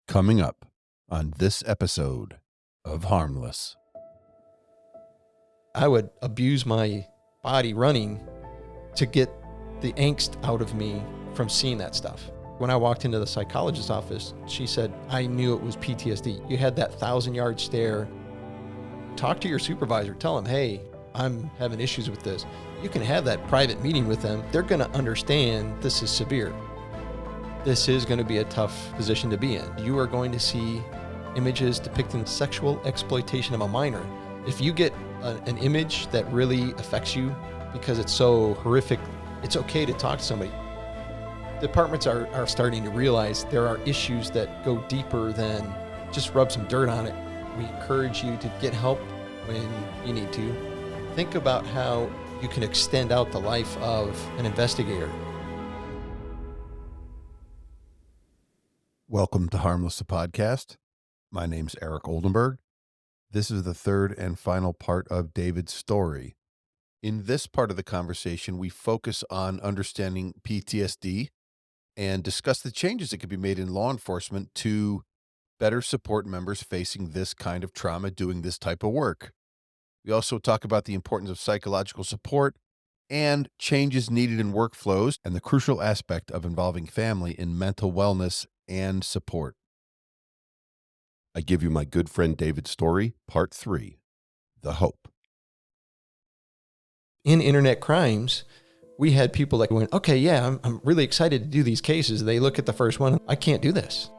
Coming up on this episode of Harmless. I would abuse my body running to get the angst out of me from seeing that stuff. When I walked into the psychologist's office, she said, I knew it was PTSD. You had that 1,000-yard stare. Talk to your supervisor. Tell them, hey, I'm having issues with this. You can have that private meeting with them. They're going to understand this is severe. This is going to be a tough position to be in. You are going to see images depicting sexual exploitation of a minor. If you get an image that really affects you because it's so horrific, it's okay to talk to somebody. Departments are starting to realize there are issues that go deeper than just rub some dirt on it. We encourage you to get help when you need to. Think about how you can extend out the life of an investigator. Welcome to Harmless, the podcast. My name's Eric Oldenburg. This is the third and final part of David's story. In this part of the conversation, we focus on understanding PTSD and discuss the changes that can be made in law enforcement to better support members facing this kind of trauma doing this type of work. We also talk about the importance of psychological support and changes needed in workflows and the crucial aspect of involving family in mental wellness and support. I give you my good friend David's story, part 3, The Hope. In internet crimes, we had people that went, okay, yeah, I'm really excited to do these cases. They look at the first one, I can't do this.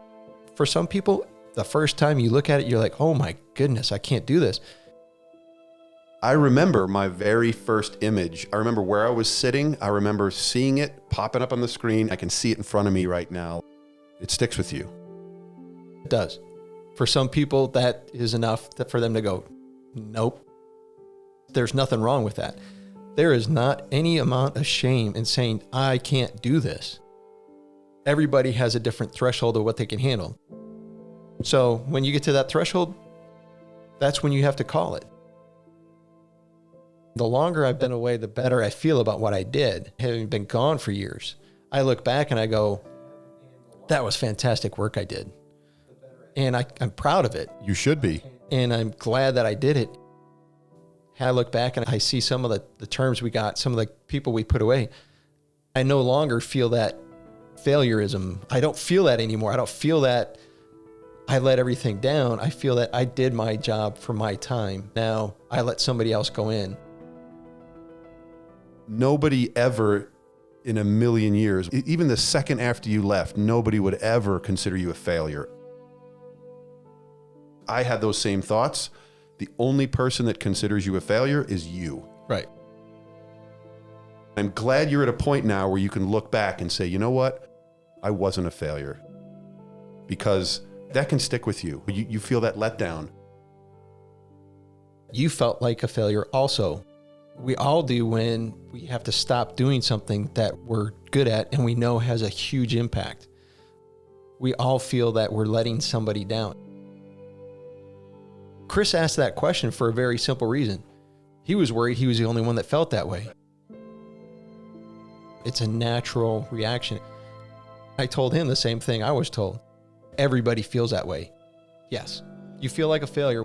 For some people, the first time you look at it, you're like, oh my goodness, I can't do this. I remember my very first image. I remember where I was sitting. I remember seeing it popping up on the screen. I can see it in front of me right now. It sticks with you. It does. For some people, that is enough for them to go, nope. There's nothing wrong with that. There is not any amount of shame in saying, I can't do this. Everybody has a different threshold of what they can handle. So when you get to that threshold, that's when you have to call it. The longer I've been away, the better I feel about what I did, having been gone for years. I look back and I go, that was fantastic work I did. And I'm proud of it. You should be. And I'm glad that I did it. I look back and I see some of the terms we got, some of the people we put away. I no longer feel that failureism. I don't feel that anymore. I don't feel that I let everything down. I feel that I did my job for my time. Now I let somebody else go in. Nobody ever in a million years, even the second after you left, nobody would ever consider you a failure. I had those same thoughts. The only person that considers you a failure is you. Right. I'm glad you're at a point now where you can look back and say, you know what? I wasn't a failure. Because that can stick with you. You feel that letdown. You felt like a failure also. We all do when we have to stop doing something that we're good at and we know has a huge impact. We all feel that we're letting somebody down. Chris asked that question for a very simple reason. He was worried he was the only one that felt that way. It's a natural reaction. I told him the same thing I was told. Everybody feels that way. Yes, you feel like a failure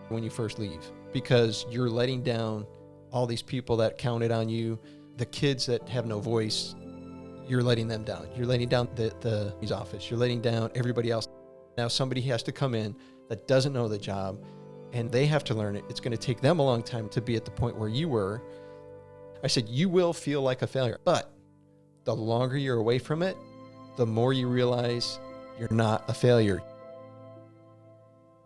when you first leave because you're letting down all these people that counted on you, the kids that have no voice, you're letting them down. You're letting down the office. You're letting down everybody else. Now somebody has to come in that doesn't know the job and they have to learn it. It's going to take them a long time to be at the point where you were. I said, you will feel like a failure, but the longer you're away from it, the more you realize you're not a failure.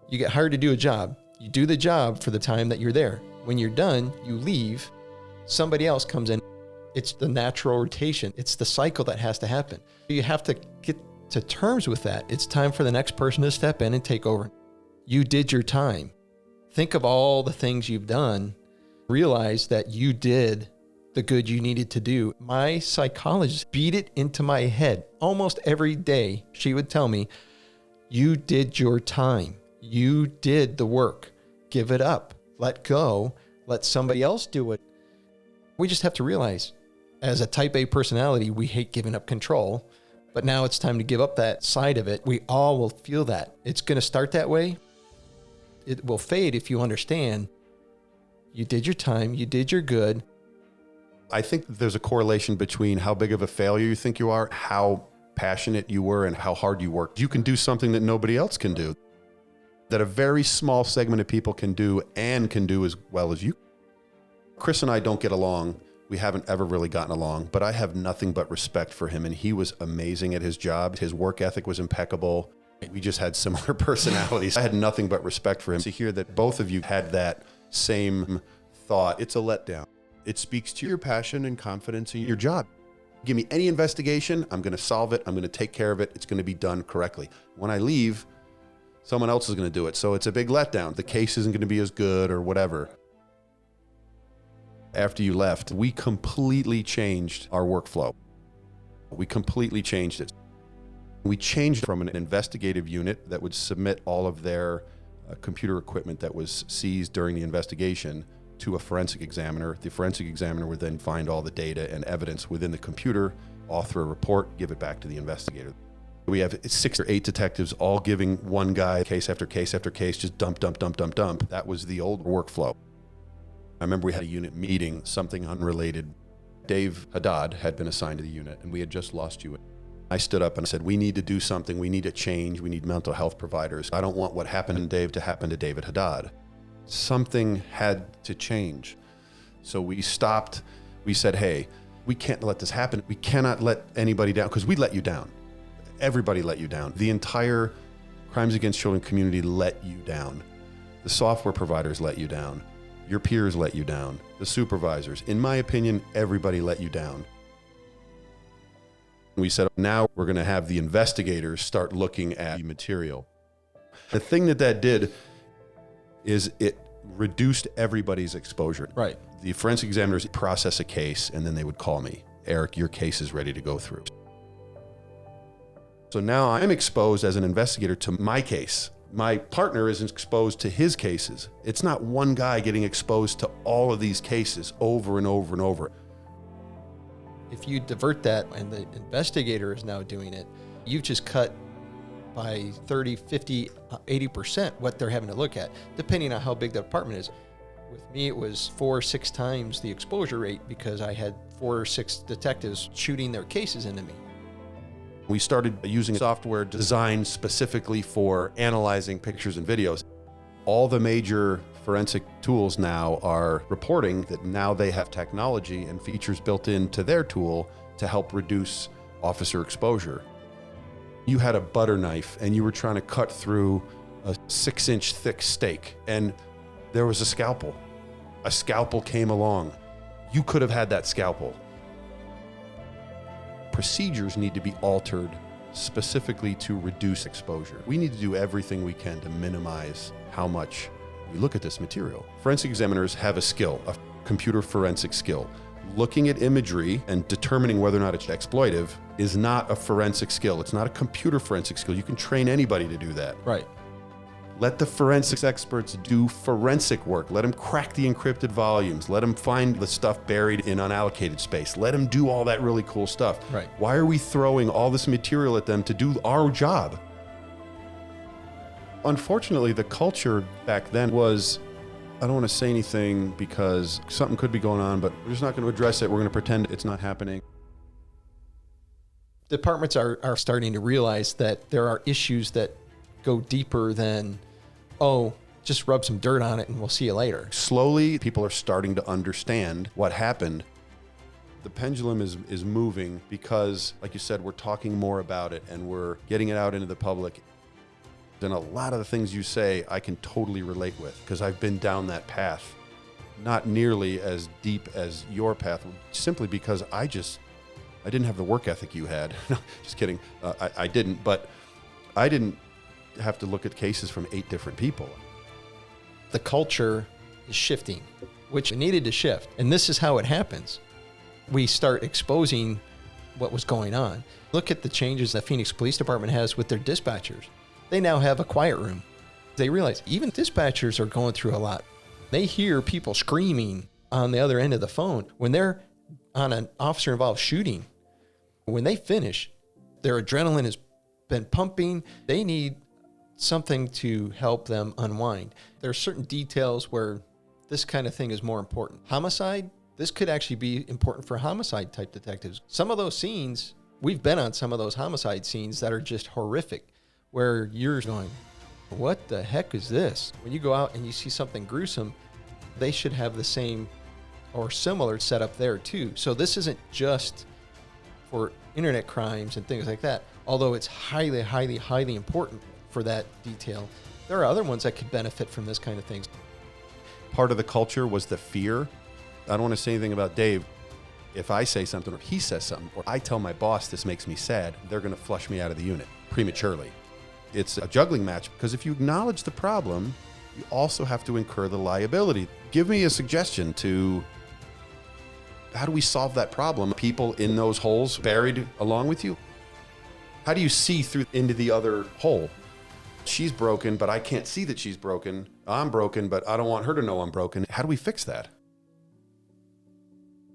You get hired to do a job. You do the job for the time that you're there. When you're done, you leave, somebody else comes in. It's the natural rotation. It's the cycle that has to happen. You have to get to terms with that. It's time for the next person to step in and take over. You did your time. Think of all the things you've done. Realize that you did the good you needed to do. My psychologist beat it into my head almost every day. She would tell me, you did your time. You did the work. Give it up. Let go. Let somebody else do it. We just have to realize, as a type A personality, we hate giving up control. But now it's time to give up that side of it. We all will feel that. It's going to start that way. It will fade if you understand you did your time, you did your good. I think there's a correlation between how big of a failure you think you are, how passionate you were, and how hard you worked. You can do something that nobody else can do, that a very small segment of people can do and can do as well as you. Chris and I don't get along. We haven't ever really gotten along, but I have nothing but respect for him. And he was amazing at his job. His work ethic was impeccable. We just had similar personalities. I had nothing but respect for him. To hear that both of you had that same thought, it's a letdown. It speaks to your passion and confidence in your job. Give me any investigation, I'm going to solve it. I'm going to take care of it. It's going to be done correctly. When I leave, someone else is going to do it. So it's a big letdown. The case isn't going to be as good or whatever. After you left, we completely changed our workflow. We completely changed it. We changed from an investigative unit that would submit all of their computer equipment that was seized during the investigation to a forensic examiner. The forensic examiner would then find all the data and evidence within the computer, author a report, give it back to the investigator. We have 6 or 8 detectives all giving one guy case after case after case, just dump, dump, dump, dump, dump. That was the old workflow. I remember we had a unit meeting, something unrelated. Dave Haddad had been assigned to the unit, and we had just lost you. I stood up and said, we need to do something. We need a change. We need mental health providers. I don't want what happened to Dave to happen to David Haddad. Something had to change. So we stopped. We said, hey, we can't let this happen. We cannot let anybody down, because we let you down. Everybody let you down. The entire crimes against children community let you down. The software providers let you down. Your peers let you down. The supervisors. In my opinion, everybody let you down. We said, now we're going to have the investigators start looking at the material. The thing that did is it reduced everybody's exposure. Right. The forensic examiners process a case, and then they would call me, Eric, your case is ready to go through. So now I'm exposed as an investigator to my case. My partner is exposed to his cases. It's not one guy getting exposed to all of these cases over and over and over. If you divert that and the investigator is now doing it, you've just cut by 30, 50, 80% what they're having to look at, depending on how big the department is. With me, it was 4 or 6 times the exposure rate because I had 4 or 6 detectives shooting their cases into me. We started using software designed specifically for analyzing pictures and videos. All the major forensic tools now are reporting that now they have technology and features built into their tool to help reduce officer exposure. You had a butter knife and you were trying to cut through a 6-inch thick steak, and there was a scalpel. A scalpel came along. You could have had that scalpel. Procedures need to be altered specifically to reduce exposure. We need to do everything we can to minimize how much we look at this material. Forensic examiners have a skill, a computer forensic skill. Looking at imagery and determining whether or not it's exploitive is not a forensic skill. It's not a computer forensic skill. You can train anybody to do that. Right. Let the forensics experts do forensic work. Let them crack the encrypted volumes. Let them find the stuff buried in unallocated space. Let them do all that really cool stuff. Right. Why are we throwing all this material at them to do our job? Unfortunately, the culture back then was, I don't want to say anything because something could be going on, but we're just not going to address it. We're going to pretend it's not happening. Departments are starting to realize that there are issues that go deeper than, oh, just rub some dirt on it and we'll see you later. Slowly, people are starting to understand what happened. The pendulum is moving because, like you said, we're talking more about it and we're getting it out into the public. And a lot of the things you say, I can totally relate with because I've been down that path. Not nearly as deep as your path, simply because I didn't have the work ethic you had. No, just kidding. I didn't, but I didn't have to look at cases from 8 different people. The culture is shifting, which it needed to shift. And this is how it happens. We start exposing what was going on. Look at the changes that Phoenix Police Department has with their dispatchers. They now have a quiet room. They realize even dispatchers are going through a lot. They hear people screaming on the other end of the phone when they're on an officer-involved shooting. When they finish, Their adrenaline has been pumping. They need something to help them unwind. There are certain details where this kind of thing is more important. Homicide, this could actually be important for homicide type detectives. Some of those scenes, we've been on some of those homicide scenes that are just horrific, where you're going, what the heck is this? When you go out and you see something gruesome, they should have the same or similar setup there too. So this isn't just for internet crimes and things like that, although it's highly, highly, highly important for that detail. There are other ones that could benefit from this kind of things. Part of the culture was the fear. I don't want to say anything about Dave. If I say something or he says something, or I tell my boss this makes me sad, they're going to flush me out of the unit prematurely. It's a juggling match because if you acknowledge the problem, you also have to incur the liability. Give me a suggestion to how do we solve that problem? People in those holes buried along with you? How do you see through into the other hole? She's broken, but I can't see that she's broken. I'm broken, but I don't want her to know I'm broken. How do we fix that?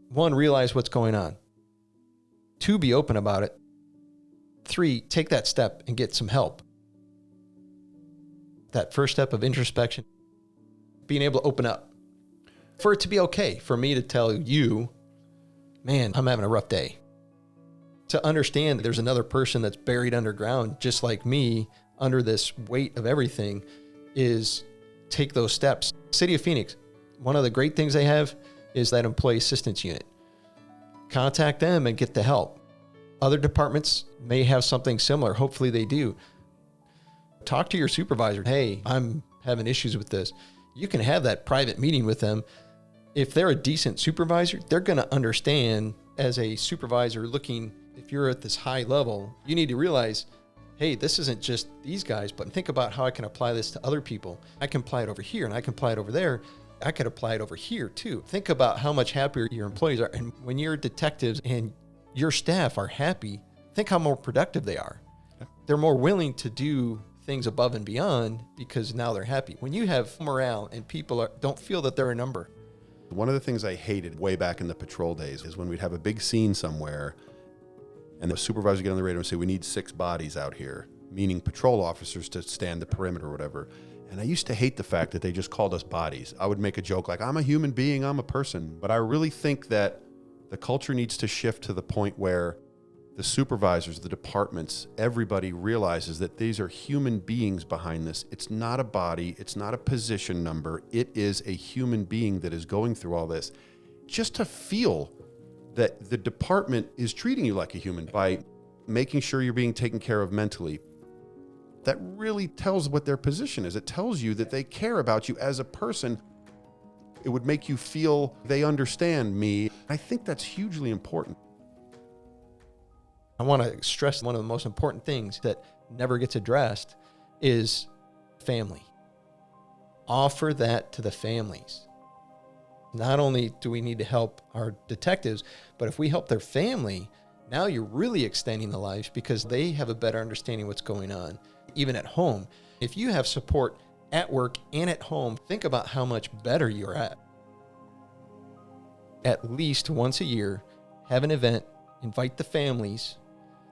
One, realize what's going on. Two, be open about it. Three, take that step and get some help. That first step of introspection, being able to open up. For it to be okay for me to tell you, man, I'm having a rough day. To understand that there's another person that's buried underground, just like me, under this weight of everything, is take those steps. City of Phoenix, one of the great things they have is that employee assistance unit. Contact them and get the help. Other departments may have something similar. Hopefully they do. Talk to your supervisor. Hey, I'm having issues with this. You can have that private meeting with them. If they're a decent supervisor, they're going to understand. As a supervisor looking, if you're at this high level, you need to realize, hey, this isn't just these guys, but think about how I can apply this to other people. I can apply it over here and I can apply it over there. I could apply it over here too. Think about how much happier your employees are. And when your detectives and your staff are happy, think how more productive they are. Yeah. They're more willing to do things above and beyond because now they're happy. When you have morale and people don't feel that they're a number. One of the things I hated way back in the patrol days is when we'd have a big scene somewhere and the supervisor would get on the radio and say, we need 6 bodies out here, meaning patrol officers to stand the perimeter or whatever. And I used to hate the fact that they just called us bodies. I would make a joke like, I'm a human being, I'm a person. But I really think that the culture needs to shift to the point where the supervisors, the departments, everybody realizes that these are human beings behind this. It's not a body. It's not a position number. It is a human being that is going through all this. Just to feel that the department is treating you like a human by making sure you're being taken care of mentally. That really tells what their position is. It tells you that they care about you as a person. It would make you feel they understand me. I think that's hugely important. I want to stress one of the most important things that never gets addressed is family. Offer that to the families. Not only do we need to help our detectives, but if we help their family, now you're really extending the lives because they have a better understanding of what's going on, even at home. If you have support at work and at home, think about how much better you're at. At least once a year, have an event, invite the families,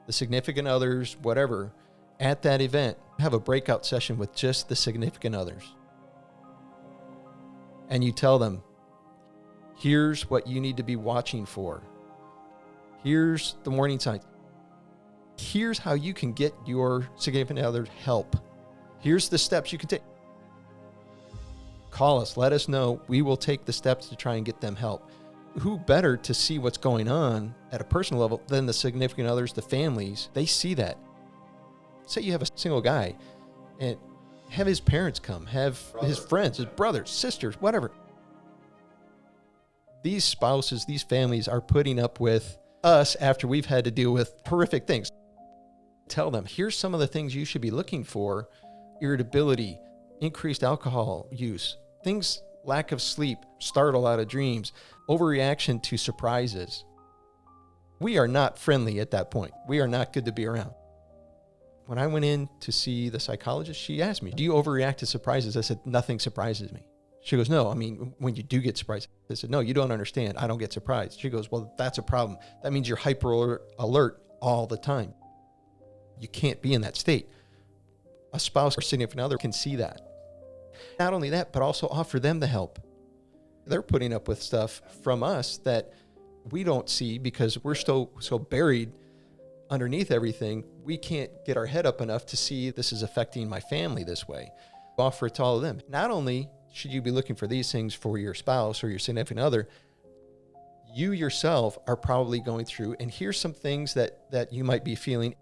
the significant others, whatever, at that event. Have a breakout session with just the significant others. And you tell them, here's what you need to be watching for. Here's the warning signs. Here's how you can get your significant other help. Here's the steps you can take. Call us, let us know. We will take the steps to try and get them help. Who better to see what's going on at a personal level than the significant others, the families? They see that. Say you have a single guy and have his parents come, have his friends, his brothers, sisters, whatever. These spouses, these families are putting up with us after we've had to deal with horrific things. Tell them, here's some of the things you should be looking for: irritability, increased alcohol use, things, lack of sleep, startle out of dreams, overreaction to surprises. We are not friendly at that point. We are not good to be around. When I went in to see the psychologist, she asked me, do you overreact to surprises? I said, nothing surprises me. She goes, no, I mean, when you do get surprised. I said, no, you don't understand. I don't get surprised. She goes, well, that's a problem. That means you're hyper alert all the time. You can't be in that state. A spouse or significant other can see that. Not only that, but also offer them the help. They're putting up with stuff from us that we don't see because we're so buried underneath everything. We can't get our head up enough to see this is affecting my family this way. Offer it to all of them. Not only should you be looking for these things for your spouse or your significant other, you yourself are probably going through, and here's some things that you might be feeling.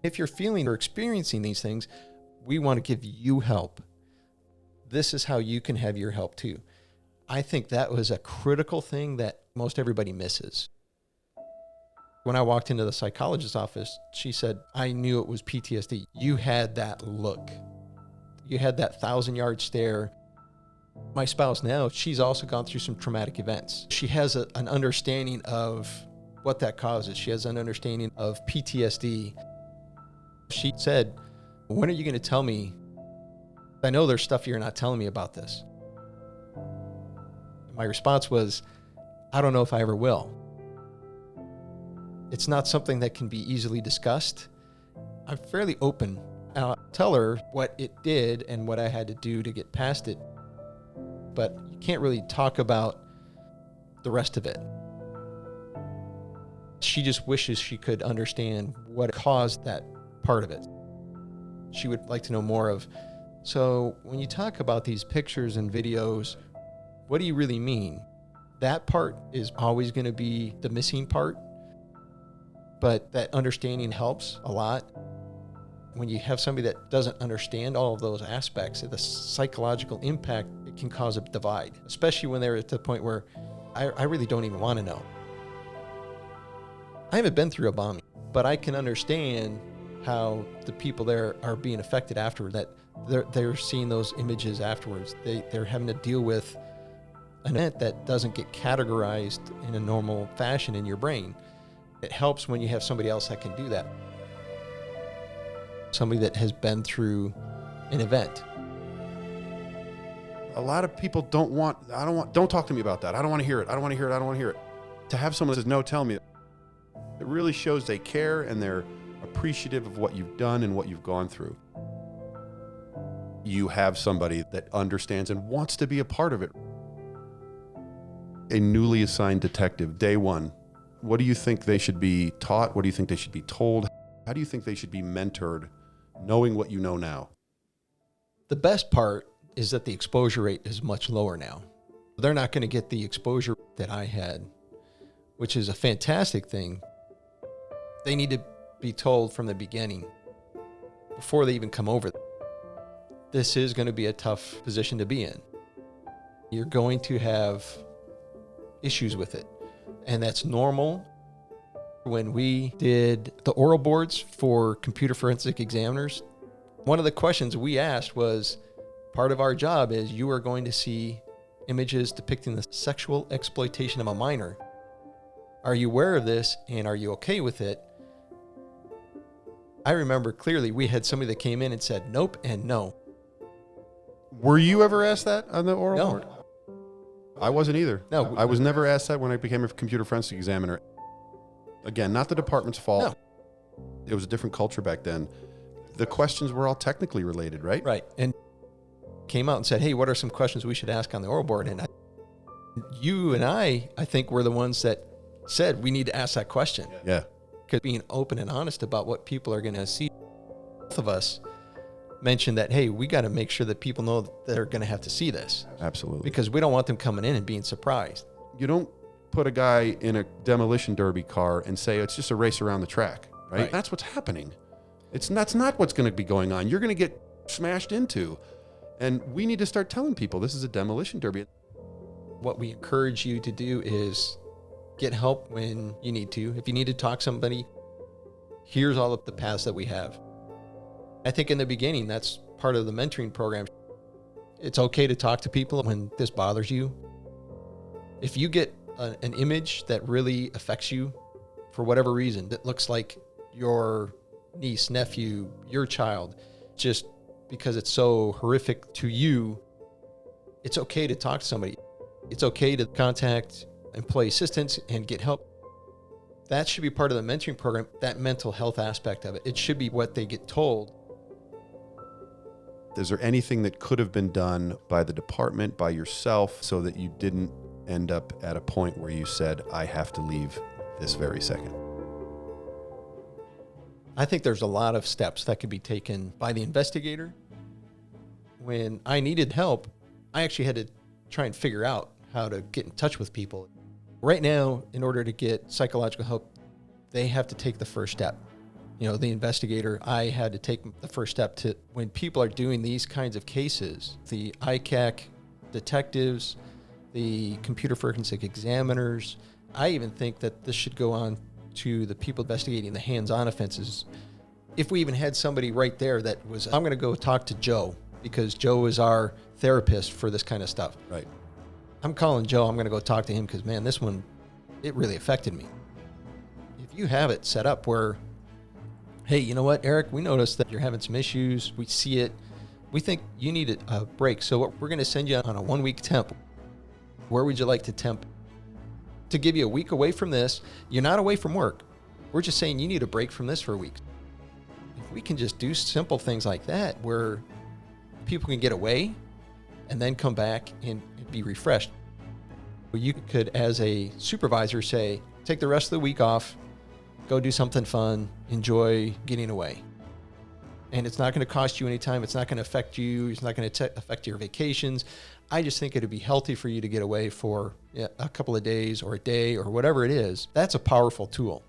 If you're feeling or experiencing these things, we want to give you help. This is how you can have your help too. I think that was a critical thing that most everybody misses. When I walked into the psychologist's office, she said, I knew it was PTSD. You had that look. You had that 1,000-yard stare. My spouse now, she's also gone through some traumatic events. She has an understanding of what that causes. She has an understanding of PTSD. She said, when are you going to tell me? I know there's stuff you're not telling me about this. My response was, I don't know if I ever will. It's not something that can be easily discussed. I'm fairly open. I'll tell her what it did and what I had to do to get past it. But you can't really talk about the rest of it. She just wishes she could understand what caused that part of it. She would like to know more of, so when you talk about these pictures and videos, what do you really mean? That part is always going to be the missing part, but that understanding helps a lot. When you have somebody that doesn't understand all of those aspects, the psychological impact, it can cause a divide, especially when they're at the point where I really don't even want to know. I haven't been through a bombing, but I can understand how the people there are being affected afterward, that they're seeing those images afterwards. They're having to deal with an event that doesn't get categorized in a normal fashion in your brain. It helps when you have somebody else that can do that. Somebody that has been through an event. A lot of people don't talk to me about that. I don't want to hear it. I don't want to hear it. I don't want to hear it. To have someone that says, no, tell me, it really shows they care and they're appreciative of what you've done and what you've gone through. You have somebody that understands and wants to be a part of it. A newly assigned detective, day one, what do you think they should be taught? What do you think they should be told? How do you think they should be mentored, knowing what you know now? The best part is that the exposure rate is much lower now. They're not going to get the exposure that I had, which is a fantastic thing. They need to be told from the beginning, before they even come over. This is going to be a tough position to be in. You're going to have issues with it, and that's normal. When we did the oral boards for computer forensic examiners, one of the questions we asked was, part of our job is you are going to see images depicting the sexual exploitation of a minor. Are you aware of this, and are you okay with it? I remember clearly we had somebody that came in and said nope and no. Were you ever asked that on the oral No. board? I wasn't either. No. I was never asked that when I became a computer forensic examiner. Again, not the department's fault. No. It was a different culture back then. The questions were all technically related, right? Right. And came out and said, hey, what are some questions we should ask on the oral board? And you and I think we're the ones that said we need to ask that question. Yeah. Because being open and honest about what people are going to see. Both of us mentioned that, hey, we got to make sure that people know that they're going to have to see this. Absolutely. Because we don't want them coming in and being surprised. You don't put a guy in a demolition derby car and say it's just a race around the track, right? That's what's happening. That's not what's going to be going on. You're going to get smashed into. And we need to start telling people this is a demolition derby. What we encourage you to do is get help when you need to. If you need to talk to somebody, here's all of the paths that we have. I think in the beginning, that's part of the mentoring program. It's okay to talk to people when this bothers you. If you get an image that really affects you for whatever reason, that looks like your niece, nephew, your child, just because it's so horrific to you, it's okay to talk to somebody. It's okay to contact employee assistance and get help. That should be part of the mentoring program, that mental health aspect of it. It should be what they get told. Is there anything that could have been done by the department, by yourself, so that you didn't end up at a point where you said, I have to leave this very second? I think there's a lot of steps that could be taken by the investigator. When I needed help, I actually had to try and figure out how to get in touch with people. Right now, in order to get psychological help, they have to take the first step. You know, the investigator, I had to take the first step to, when people are doing these kinds of cases, the ICAC detectives, the computer forensic examiners, I even think that this should go on to the people investigating the hands-on offenses. If we even had somebody right there that was, I'm going to go talk to Joe because Joe is our therapist for this kind of stuff. Right. I'm calling Joe. I'm going to go talk to him because, man, this one, it really affected me. If you have it set up where, hey, you know what, Eric, we noticed that you're having some issues. We see it. We think you need a break. So we're going to send you on a 1-week temp. Where would you like to temp? To give you a week away from this, you're not away from work. We're just saying you need a break from this for a week. If we can just do simple things like that where people can get away and then come back and be refreshed. You could, as a supervisor, say, take the rest of the week off, go do something fun, enjoy getting away. And it's not going to cost you any time. It's not going to affect you. It's not going to affect your vacations. I just think it'd be healthy for you to get away for a couple of days or a day or whatever it is. That's a powerful tool.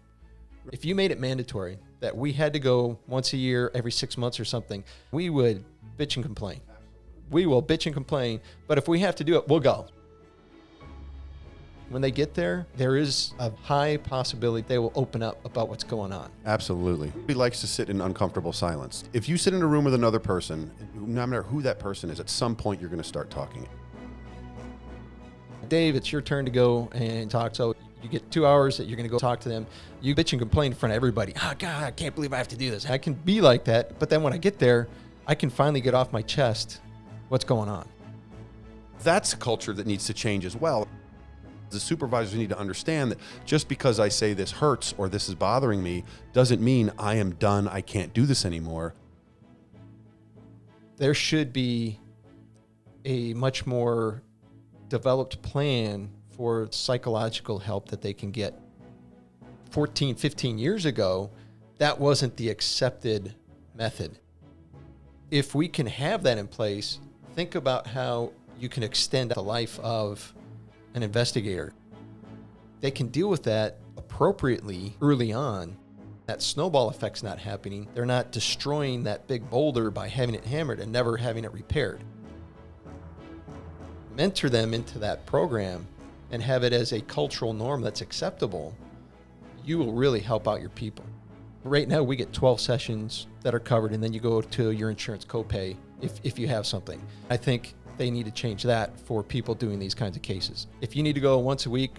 If you made it mandatory that we had to go once a year, every 6 months or something, we would bitch and complain. We will bitch and complain, but if we have to do it, we'll go. When they get there, there is a high possibility they will open up about what's going on. Absolutely. He likes to sit in uncomfortable silence. If you sit in a room with another person, no matter who that person is, at some point you're going to start talking. Dave, it's your turn to go and talk. So you get 2 hours that you're going to go talk to them. You bitch and complain in front of everybody. Oh, God, I can't believe I have to do this. I can be like that. But then when I get there, I can finally get off my chest what's going on. That's a culture that needs to change as well. The supervisors need to understand that just because I say this hurts or this is bothering me doesn't mean I am done, I can't do this anymore. There should be a much more developed plan for psychological help that they can get. 14, 15 years ago, that wasn't the accepted method. If we can have that in place, think about how you can extend the life of an investigator. They can deal with that appropriately early on. That snowball effect's not happening. They're not destroying that big boulder by having it hammered and never having it repaired. Mentor them into that program and have it as a cultural norm that's acceptable. You will really help out your people. Right now, we get 12 sessions that are covered, and then you go to your insurance copay if you have something. I think they need to change that for people doing these kinds of cases. If you need to go once a week,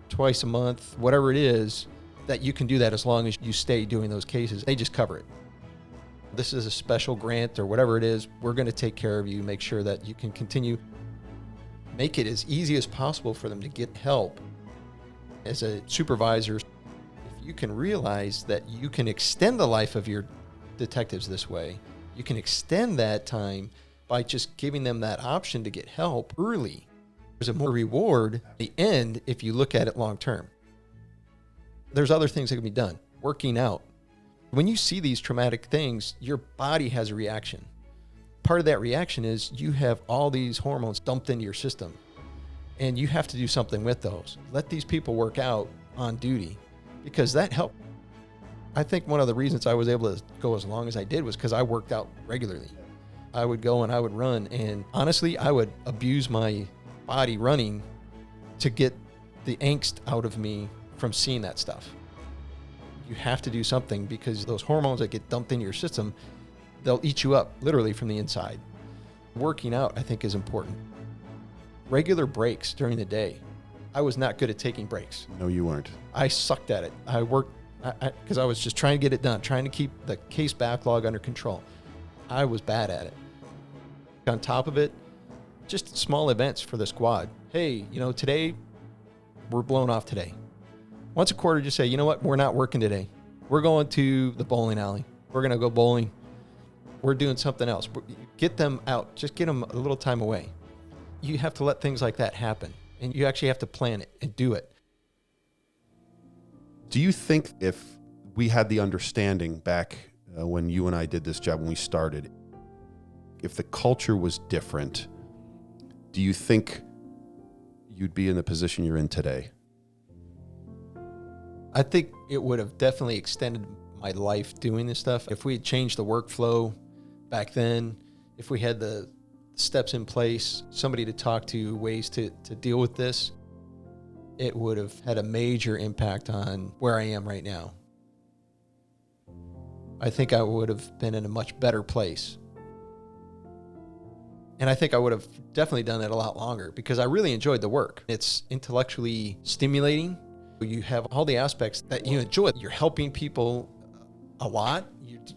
twice a month, whatever it is, that you can do that as long as you stay doing those cases. They just cover it. This is a special grant or whatever it is. We're going to take care of you, make sure that you can continue. Make it as easy as possible for them to get help. As a supervisor, if you can realize that you can extend the life of your detectives this way, you can extend that time by just giving them that option to get help early. There's a more reward at the end if you look at it long term. There's other things that can be done. Working out. When you see these traumatic things, your body has a reaction. Part of that reaction is you have all these hormones dumped into your system, and you have to do something with those. Let these people work out on duty because that helped. I think one of the reasons I was able to go as long as I did was because I worked out regularly. I would go and I would run, and honestly, I would abuse my body running to get the angst out of me from seeing that stuff. You have to do something because those hormones that get dumped into your system, they'll eat you up literally from the inside. Working out, I think, is important. Regular breaks during the day. I was not good at taking breaks. No, you weren't. I sucked at it. I worked because I was just trying to get it done, trying to keep the case backlog under control. I was bad at it. On top of it, just small events for the squad. Hey, today we're blown off today. Once a quarter, just say, you know what? We're not working today. We're going to the bowling alley. We're going to go bowling. We're doing something else. Get them out. Just get them a little time away. You have to let things like that happen. And you actually have to plan it and do it. Do you think if we had the understanding back when you and I did this job, when we started, if the culture was different, do you think you'd be in the position you're in today? I think it would have definitely extended my life doing this stuff. If we had changed the workflow back then, if we had the steps in place, somebody to talk to, ways to deal with this, it would have had a major impact on where I am right now. I think I would have been in a much better place. And I think I would have definitely done that a lot longer because I really enjoyed the work. It's intellectually stimulating. You have all the aspects that you enjoy. You're helping people a lot.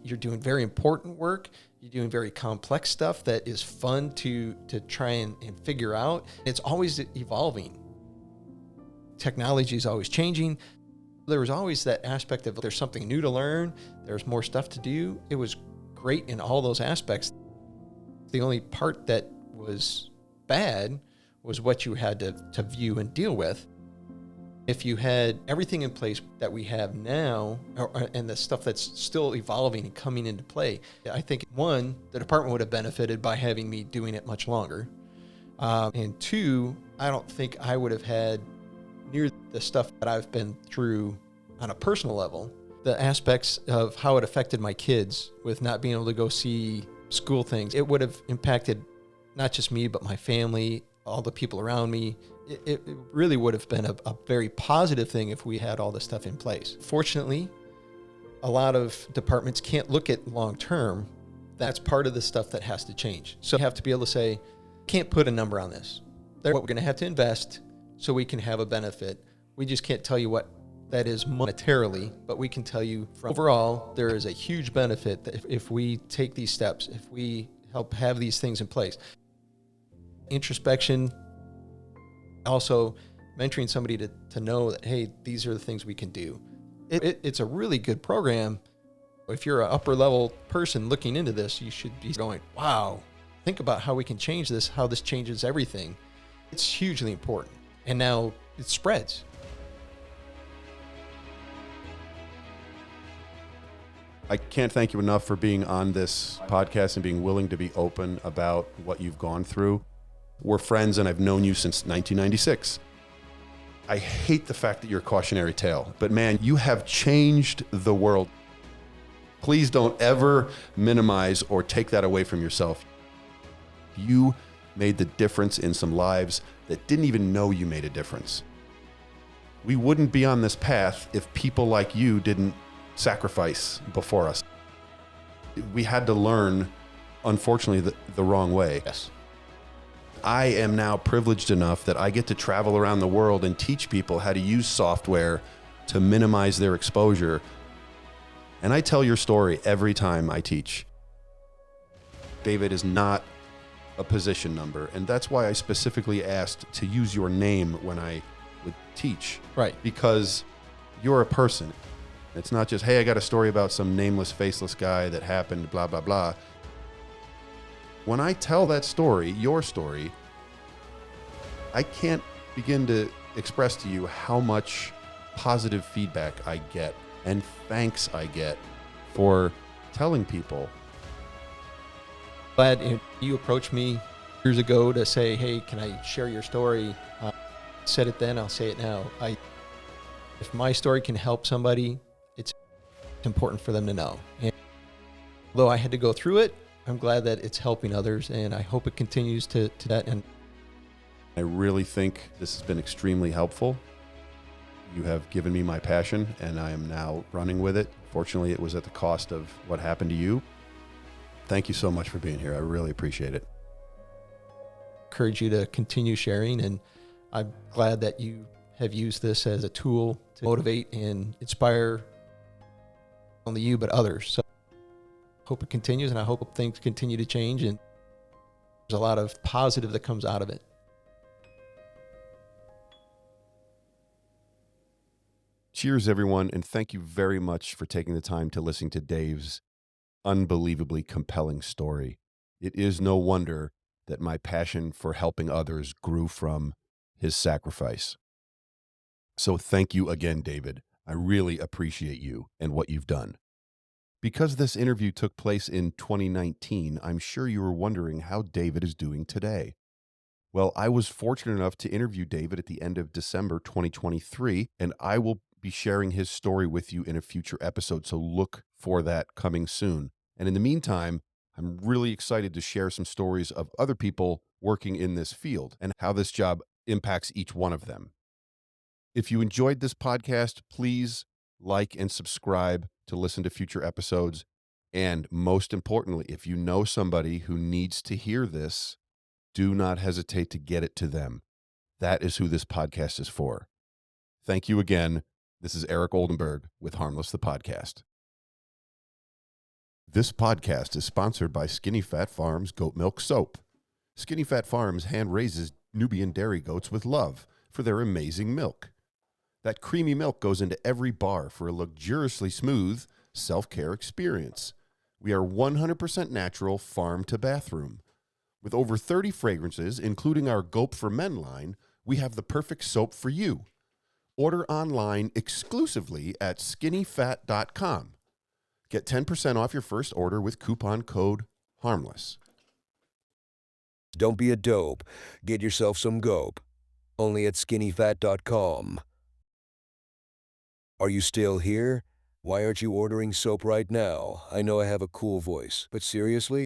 You're doing very important work. You're doing very complex stuff that is fun to try and figure out. It's always evolving. Technology is always changing. There was always that aspect of there's something new to learn. There's more stuff to do. It was great in all those aspects. The only part that was bad was what you had to view and deal with. If you had everything in place that we have now, and the stuff that's still evolving and coming into play, I think, one, the department would have benefited by having me doing it much longer. And two, I don't think I would have had near the stuff that I've been through on a personal level, the aspects of how it affected my kids with not being able to go see school things. It would have impacted not just me, but my family, all the people around me. It really would have been a very positive thing if we had all this stuff in place. Fortunately, a lot of departments can't look at long term. That's part of the stuff that has to change. So you have to be able to say, can't put a number on this. What we're going to have to invest so we can have a benefit. We just can't tell you what that is monetarily, but we can tell you from overall, there is a huge benefit that if we take these steps, if we help have these things in place. Introspection, also mentoring somebody to know that, hey, these are the things we can do. It's a really good program. If you're an upper level person looking into this, you should be going, wow, think about how we can change this, how this changes everything. It's hugely important. And now it spreads. I can't thank you enough for being on this podcast and being willing to be open about what you've gone through. We're friends and I've known you since 1996. I hate the fact that you're a cautionary tale, but man, you have changed the world. Please don't ever minimize or take that away from yourself. You made the difference in some lives that didn't even know you made a difference. We wouldn't be on this path if people like you didn't sacrifice before us. We had to learn, unfortunately, the wrong way. Yes. I am now privileged enough that I get to travel around the world and teach people how to use software to minimize their exposure. And I tell your story every time I teach. David is not a position number, and that's why I specifically asked to use your name when I would teach. Right. Because you're a person. It's not just, hey, I got a story about some nameless, faceless guy that happened, blah, blah, blah. When I tell that story, your story, I can't begin to express to you how much positive feedback I get and thanks I get for telling people. Glad you approached me years ago to say, hey, can I share your story? I said it then, I'll say it now. If my story can help somebody, it's important for them to know. And although I had to go through it, I'm glad that it's helping others, and I hope it continues to that. And I really think this has been extremely helpful. You have given me my passion, and I am now running with it. Fortunately, it was at the cost of what happened to you. Thank you so much for being here. I really appreciate it. Encourage you to continue sharing, and I'm glad that you have used this as a tool to motivate and inspire not only you, but others. So hope it continues, and I hope things continue to change, and there's a lot of positive that comes out of it. Cheers, everyone, and thank you very much for taking the time to listen to Dave's unbelievably compelling story. It is no wonder that my passion for helping others grew from his sacrifice. So thank you again, David. I really appreciate you and what you've done. Because this interview took place in 2019, I'm sure you were wondering how David is doing today. Well, I was fortunate enough to interview David at the end of December 2023, and I will be sharing his story with you in a future episode. So look for that coming soon. And in the meantime, I'm really excited to share some stories of other people working in this field and how this job impacts each one of them. If you enjoyed this podcast, please like and subscribe to listen to future episodes. And most importantly, if you know somebody who needs to hear this, do not hesitate to get it to them. That is who this podcast is for. Thank you again. This is Eric Oldenburg with Harmless the Podcast. This podcast is sponsored by Skinny Fat Farms Goat Milk Soap. Skinny Fat Farms hand raises Nubian dairy goats with love for their amazing milk. That creamy milk goes into every bar for a luxuriously smooth self-care experience. We are 100% natural farm to bathroom. With over 30 fragrances, including our Goat for Men line, we have the perfect soap for you. Order online exclusively at skinnyfat.com. Get 10% off your first order with coupon code HARMLESS. Don't be a dope. Get yourself some Gope. Only at skinnyfat.com. Are you still here? Why aren't you ordering soap right now? I know I have a cool voice, but seriously?